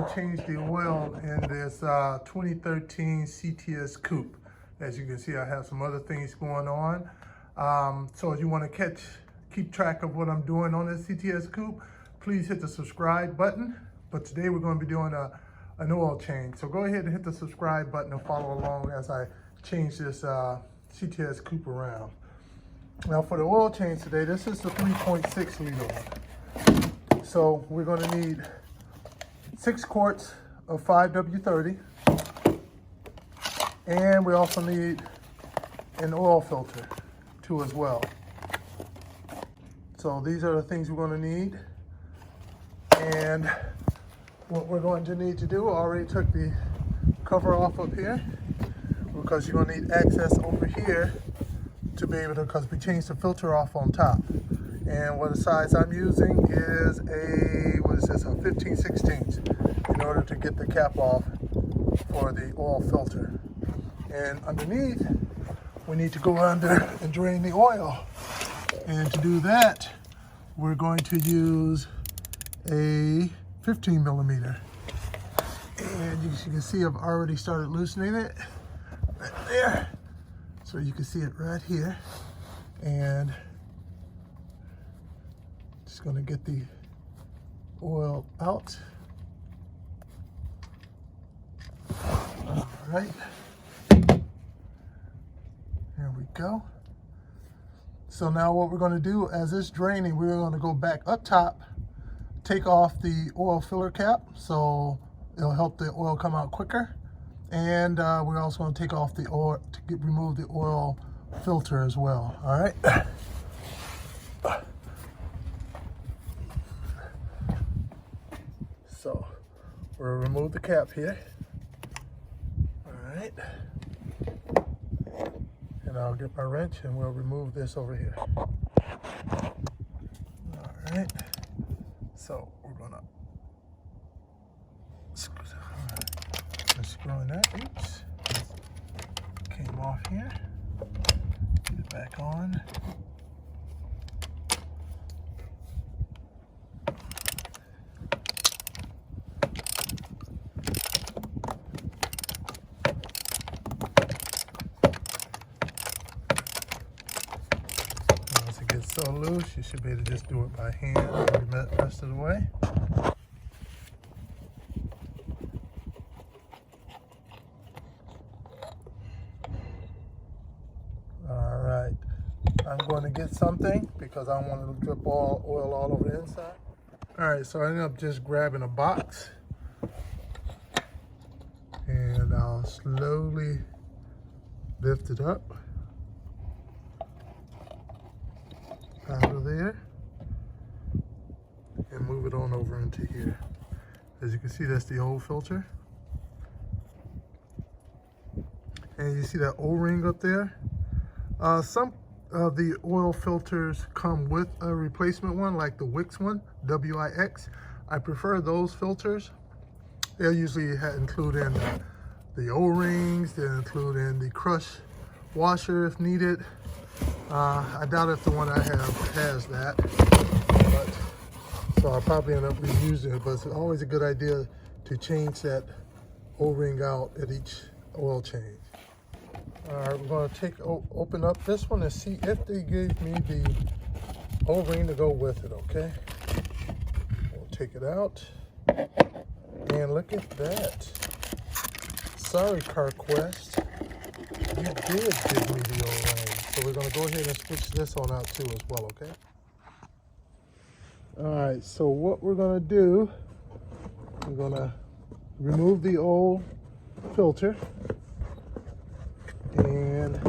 going to change the oil in this 2013 CTS coupe. As you can see, I have some other things going on. So if you want to keep track of what I'm doing on this CTS coupe, please hit the subscribe button. But today we're going to be doing an oil change. So go ahead and hit the subscribe button and follow along as I change this CTS coupe around. Now for the oil change today, this is the 3.6 liter one. So we're going to need 6 quarts of 5W30, and we also need an oil filter too as well. So these are the things we're going to need, and what we're going to need to do, I already took the cover off up here because you're going to need access over here to be able to, because we changed the filter off on top. And what the size I'm using is a 15/16 in order to get the cap off for the oil filter. And underneath, we need to go under and drain the oil. And to do that, we're going to use a 15 millimeter. And as you can see, I've already started loosening it right there. So you can see it right here. And just gonna get the oil out. All right, there we go. So now what we're gonna do, as it's draining, we're gonna go back up top, take off the oil filler cap, so it'll help the oil come out quicker. And we're also gonna take off the oil, remove the oil filter as well, all right? So we'll remove the cap here. All right. And I'll get my wrench and we'll remove this over here. All right. So we're gonna screw in that. Oops. Came off here. Get it back on. So loose, you should be able to just do it by hand the rest of the way. All right, I'm going to get something because I don't want to drip oil all over the inside. All right, so I ended up just grabbing a box, and I'll slowly lift it up out of there and move it on over into here. As you can see, that's the old filter. And you see that O-ring up there? Some of the oil filters come with a replacement one, like the Wix one, W-I-X. I prefer those filters. They'll usually include in the O-rings, they'll include in the crush washer if needed. I doubt if the one I have has that, but so I'll probably end up reusing it, but it's always a good idea to change that O-ring out at each oil change. All right, we're going to open up this one and see if they gave me the O-ring to go with it, okay? We'll take it out, and look at that. Sorry, CarQuest, you did give me the O-ring. So we're going to go ahead and switch this on out too as well, okay? All right, so what we're going to do, we're going to remove the old filter, and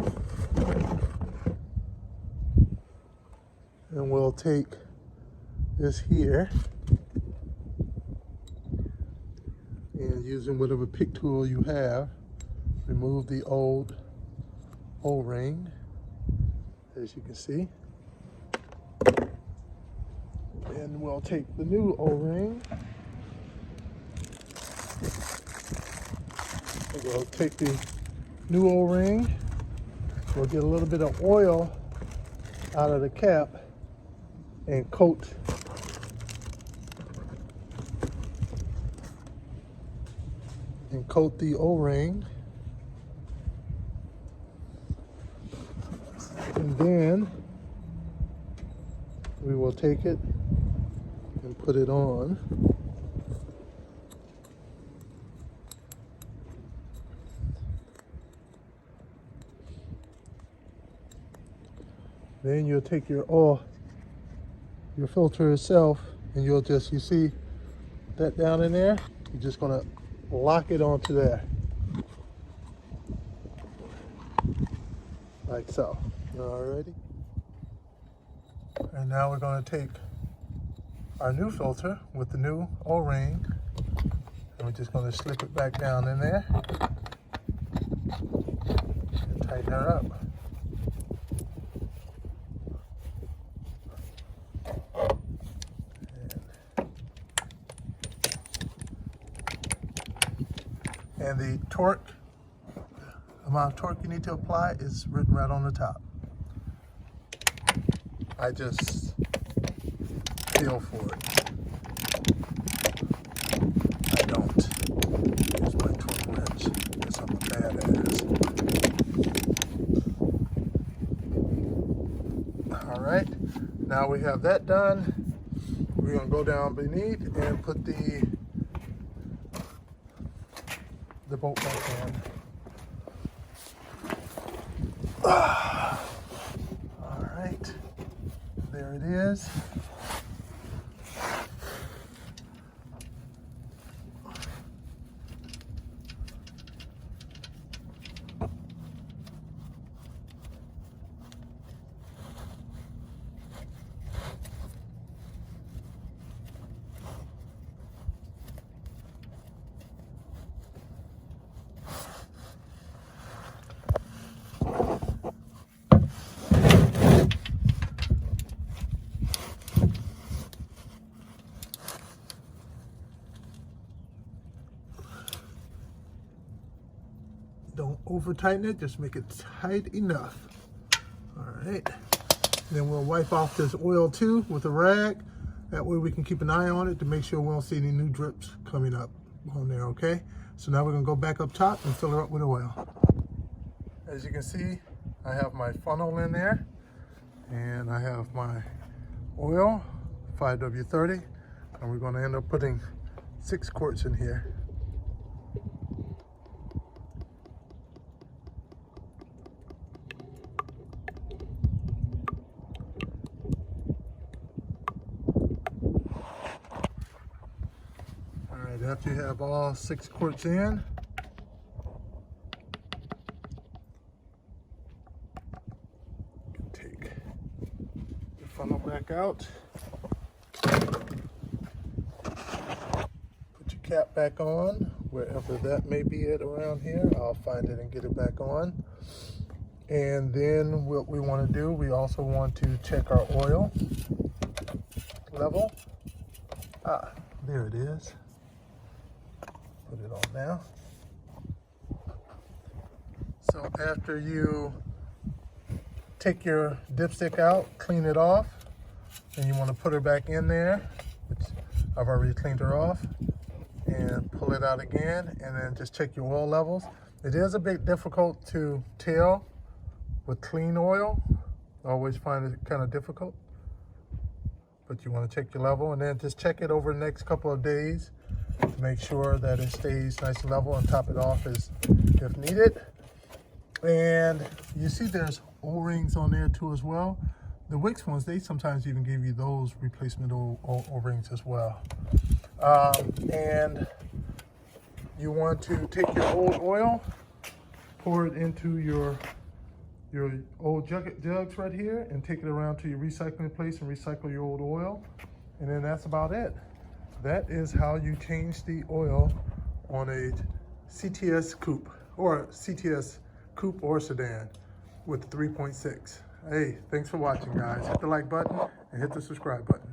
we'll take this here and using whatever pick tool you have, remove the old O-ring. As you can see, and we'll take the new O-ring. We'll take the new O-ring. We'll get a little bit of oil out of the cap and coat and coat the O-ring. And then we will take it and put it on. Then you'll take your oil, your filter itself, and you'll just, you see that down in there? You're just gonna lock it onto there. Like so. Alrighty. And now we're gonna take our new filter with the new O-ring, and we're just gonna slip it back down in there and tighten her up. And the torque, amount of torque you need to apply is written right on the top. I just feel for it. I don't. Here's my torque wrench. Guess I'm a badass. All right, now we have that done. We're gonna go down beneath and put the bolt back on. All right, there it is. Don't over tighten it, just make it tight enough. All right, then we'll wipe off this oil too with a rag. That way we can keep an eye on it to make sure we don't see any new drips coming up on there, okay? So now we're gonna go back up top and fill her up with oil. As you can see, I have my funnel in there, and I have my oil, 5W30, and we're gonna end up putting 6 quarts in here. After you have all 6 quarts in, you can take the funnel back out, put your cap back on, wherever that may be at around here. I'll find it and get it back on. And then what we want to do, we also want to check our oil level. There it is. Put it on now. So after you take your dipstick out, clean it off, and you want to put her back in there, which I've already cleaned her off, and pull it out again, and then just check your oil levels. It is a bit difficult to tell with clean oil. I always find it kind of difficult, but you want to check your level, and then just check it over the next couple of days to make sure that it stays nice and level, and top it off as if needed. And you see there's O-rings on there too as well. The Wix ones, they sometimes even give you those replacement O-rings as well. And you want to take your old oil, pour it into your old jugs right here, and take it around to your recycling place and recycle your old oil. And then that's about it. That is how you change the oil on a CTS coupe, or CTS coupe or sedan with 3.6. Hey, thanks for watching, guys. Hit the like button and hit the subscribe button.